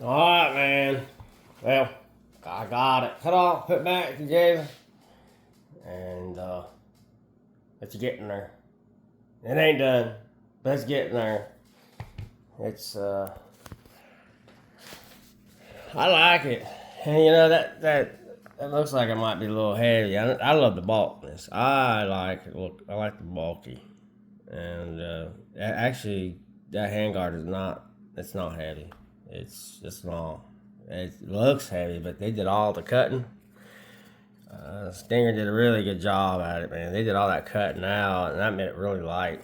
Alright, man. Well, I got it cut off, put back together, and it's getting there. It ain't done, but it's getting there. It's I like it, and you know that looks like it might be a little heavy. I love the bulkiness. I like it. Look, I like the bulky, and actually that handguard is not. It's not heavy. It's just not. It looks heavy, but they did all the cutting. Stinger did a really good job at it, man. They did all that cutting out, and that made it really light.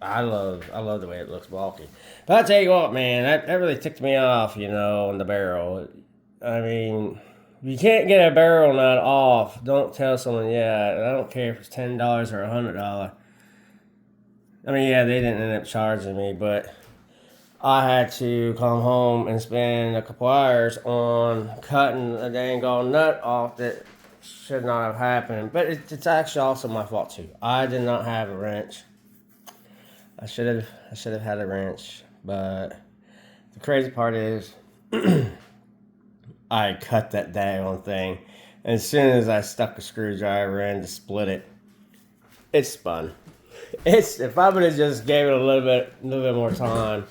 I love the way it looks bulky. But I tell you what, man, that really ticked me off, on the barrel. I mean, if you can't get a barrel nut off, don't tell someone, yeah, I don't care if it's $10 or $100. I mean, yeah, they didn't end up charging me, but I had to come home and spend a couple hours on cutting a dang on nut off that should not have happened. But it's actually also my fault too. I did not have a wrench. I should have had a wrench. But the crazy part is, I cut that dang on thing. And as soon as I stuck a screwdriver in to split it, it spun. If I would have just gave it a little bit more time,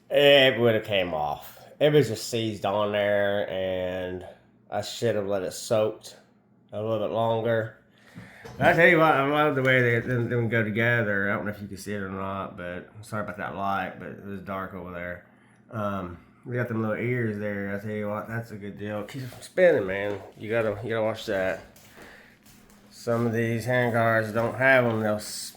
it would have came off. It was just seized on there, and I should have let it soak a little bit longer. But I tell you what, I love the way them go together. I don't know if you can see it or not, but I'm sorry about that light, but it was dark over there. We got them little ears there. I tell you what, that's a good deal. Keep them spinning, man. You gotta watch that. Some of these handguards don't have them. They'll just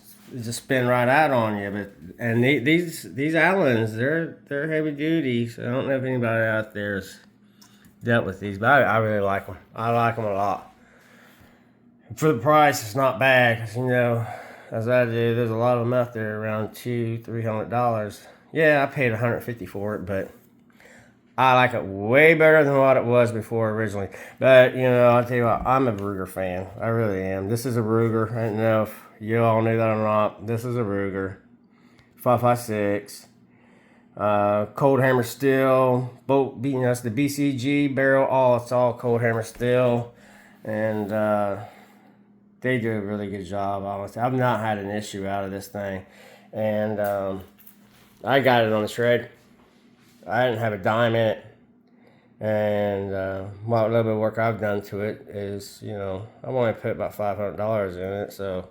spin right out on you. And these Allens, they're heavy duty. So I don't know if anybody out there's dealt with these, but I really like them. I like them a lot. For the price, it's not bad. 'Cause, as I do, there's a lot of them out there around $200-300. Yeah, I paid $150 for it, but I like it way better than what it was before originally. But I'll tell you what, I'm a Ruger fan. I really am. This is a Ruger. I don't know if you all knew that or not. This is a Ruger 5.56. Cold hammer steel. Bolt beating us. The BCG barrel. It's all cold hammer steel. And they do a really good job, honestly. I've not had an issue out of this thing. And I got it on the shred. I didn't have a dime in it. And a little bit of work I've done to it is, I've only put about $500 in it. So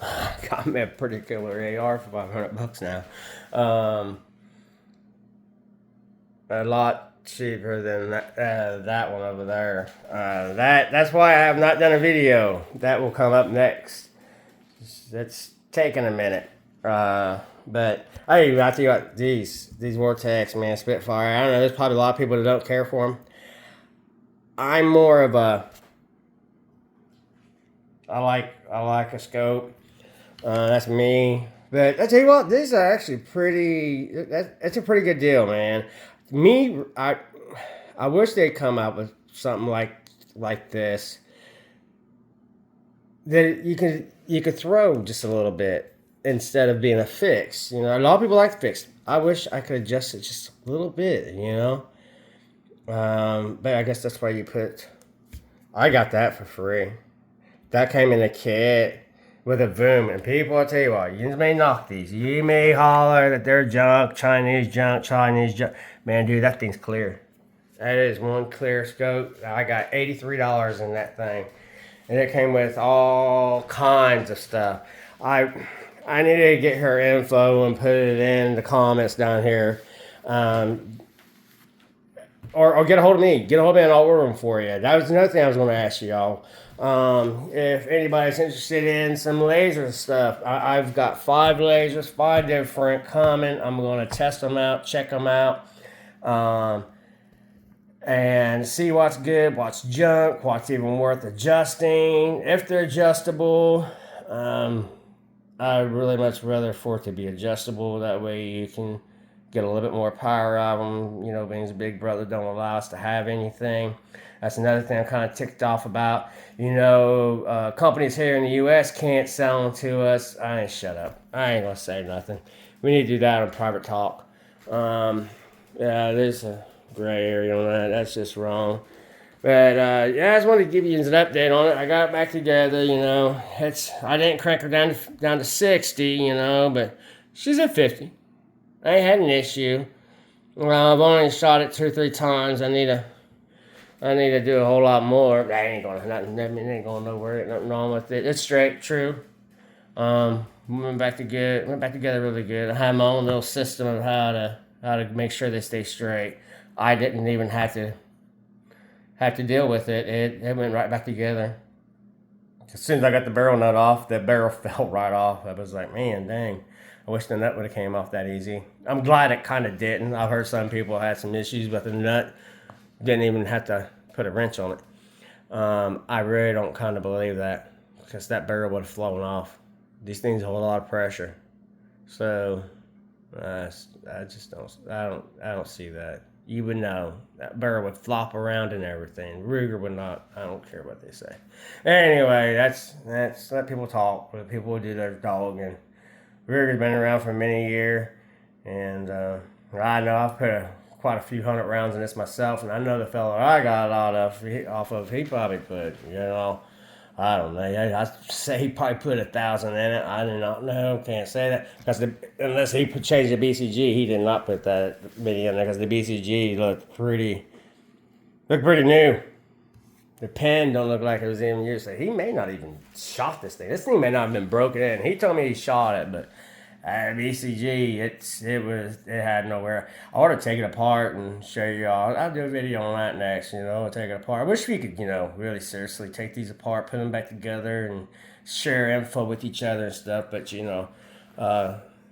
I got me a pretty killer AR for $500 now. A lot cheaper than that one over there. That's why I have not done a video. That will come up next. That's taking a minute. But I tell you what, these Vortex, man, Spitfire. I don't know. There's probably a lot of people that don't care for them. I'm more of a. I like a scope. That's me. But I tell you what, these are actually pretty. That's a pretty good deal, man. I wish they'd come out with something like this that you could throw just a little bit instead of being a fix. A lot of people like the fix. I wish I could adjust it just a little bit. But I guess that's why you put. I got that for free. That came in a kit with a boom. And people, I tell you what, you may knock these. You may holler that they're Chinese junk. Man, dude, that thing's clear. That is one clear scope. I got $83 in that thing. And it came with all kinds of stuff. I needed to get her info and put it in the comments down here. Or get a hold of me. Get a hold of me and I'll order them for you. That was another thing I was going to ask y'all. If anybody's interested in some laser stuff, I've got 5 lasers, 5 different coming. I'm going to test them out, check them out, and see what's good, what's junk, what's even worth adjusting. If they're adjustable, I'd really much rather for it to be adjustable. That way you can get a little bit more power out of them. Being a big brother don't allow us to have anything. That's another thing I'm kind of ticked off about. Companies here in the U.S. can't sell them to us. I ain't shut up. I ain't going to say nothing. We need to do that on private talk. Yeah, gray area on that. That's just wrong. But yeah, I just wanted to give you an update on it. I got it back together, you know. I didn't crank her down to 60, you know, but she's at 50. I ain't had an issue. Well, I've only shot it 2 or 3 times. I need to do a whole lot more. That ain't going nowhere. Ain't nothing wrong with it. It's straight, true. Went back together really good. I had my own little system of how to make sure they stay straight. I didn't even have to deal with it. It went right back together. As soon as I got the barrel nut off, the barrel fell right off. I was like, man, dang. I wish the nut would have came off that easy. I'm glad it kind of didn't. I've heard some people had some issues with the nut. Didn't even have to put a wrench on it. I really don't kind of believe that, because that barrel would have flown off. These things hold a lot of pressure. So I don't see that. You would know. That barrel would flop around and everything. Ruger would not. I don't care what they say. Anyway, that's let people talk. Let people do their dog. And Ruger's been around for many years. And I know I've put quite a few 100 rounds in this myself. And I know the fellow I got a lot off of, he probably put, you know, I don't know. I say he probably put 1,000 in it. I do not know. Can't say that, because unless he changed the BCG, he did not put that many in there, because the BCG looked pretty new. The pen don't look like it was even used. So he may not even shot this thing. This thing may not have been broken in. He told me he shot it, but BCG, it had nowhere. I ought to take it apart and show y'all. I'll do a video on that next, you know, take it apart. I wish we could, you know, really seriously take these apart, put them back together, and share info with each other and stuff. But, you know,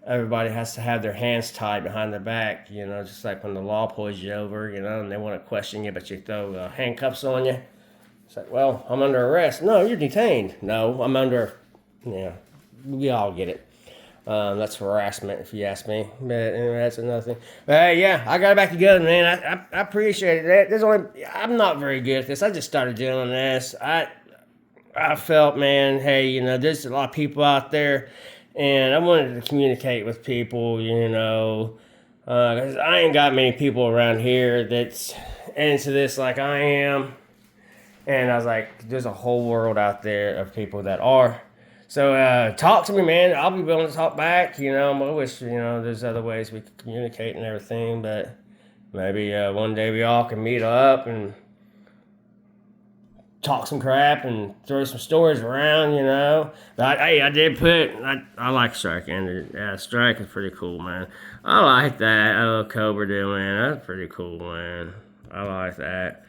everybody has to have their hands tied behind their back, you know, just like when the law pulls you over, you know, and they want to question you, but you throw handcuffs on you. It's like, well, I'm under arrest. No, you're detained. No, I'm under, yeah, we all get it. That's harassment, if you ask me. But anyway, that's another thing. But yeah, I got it back together, man. I appreciate it. I'm not very good at this. I just started doing this. I felt, man, hey, you know, there's a lot of people out there, and I wanted to communicate with people, you know, because I ain't got many people around here that's into this like I am. And I was like, there's a whole world out there of people that are. So talk to me, man. I'll be willing to talk back. You know, I wish, you know, there's other ways we could communicate and everything. But maybe one day we all can meet up and talk some crap and throw some stories around, you know. But I did put, I like Strike Ender. Yeah, Strike is pretty cool, man. I like that. I love Cobra doing, man. That's pretty cool, man. I like that.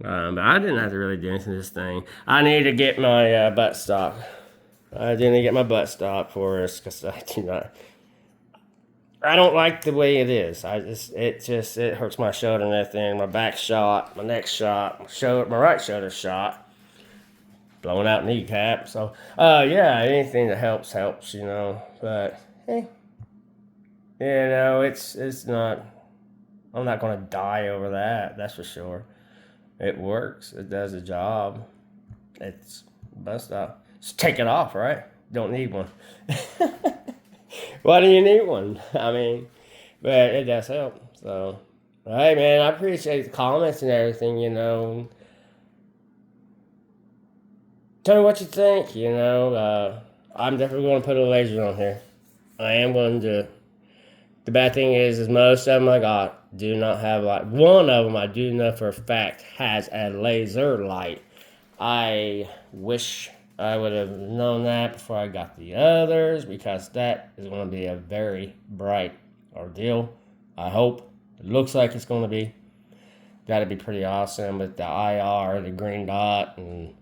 But I didn't have to really do anything to this thing. I need to get my butt stop. I didn't get my butt stopped for us, because I don't like the way it is. It hurts my shoulder and everything. My back shot, my neck shot, my right shoulder shot, blowing out kneecap. So yeah, anything that helps, you know. But hey, you know, it's not. I'm not gonna die over that. That's for sure. It works. It does the job. It's butt stop. Just take it off, right? Don't need one. Why do you need one? I mean, but it does help. So, hey, man, I appreciate the comments and everything, you know. Tell me what you think, you know. I'm definitely going to put a laser on here. I am going to. The bad thing is most of them I got do not have light. One of them I do know for a fact has a laser light. I wish I would have known that before I got the others, because that is going to be a very bright ordeal. I hope. It looks like it's going to be. Got to be pretty awesome with the IR, the green dot, and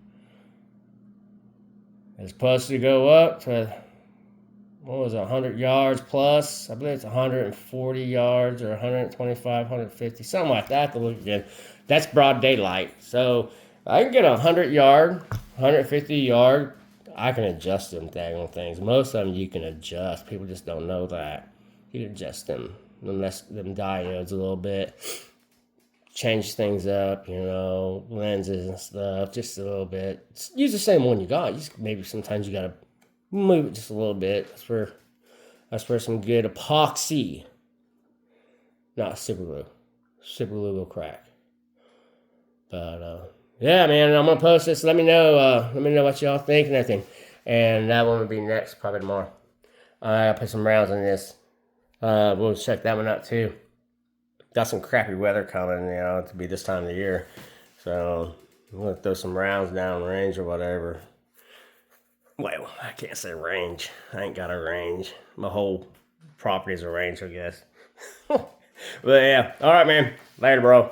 it's supposed to go up to, what was it, 100 yards plus? I believe it's 140 yards or 125, 150, something like that. I have to look again. That's broad daylight. So I can get a 100 yard, 150 yard. I can adjust them daggone things. Most of them you can adjust. People just don't know that. You can adjust them diodes a little bit. Change things up, you know, lenses and stuff, just a little bit. Use the same one you got. Maybe sometimes you got to move it just a little bit. That's for some good epoxy. Not super glue. super glue will crack. But yeah, man, I'm gonna post this. Let me know what y'all think and everything. And that one will be next, probably tomorrow. I gotta put some rounds in this. We'll check that one out too. Got some crappy weather coming, to be this time of the year. So I'm gonna throw some rounds down range or whatever. Well, I can't say range. I ain't got a range. My whole property is a range, I guess. But yeah, all right, man. Later, bro.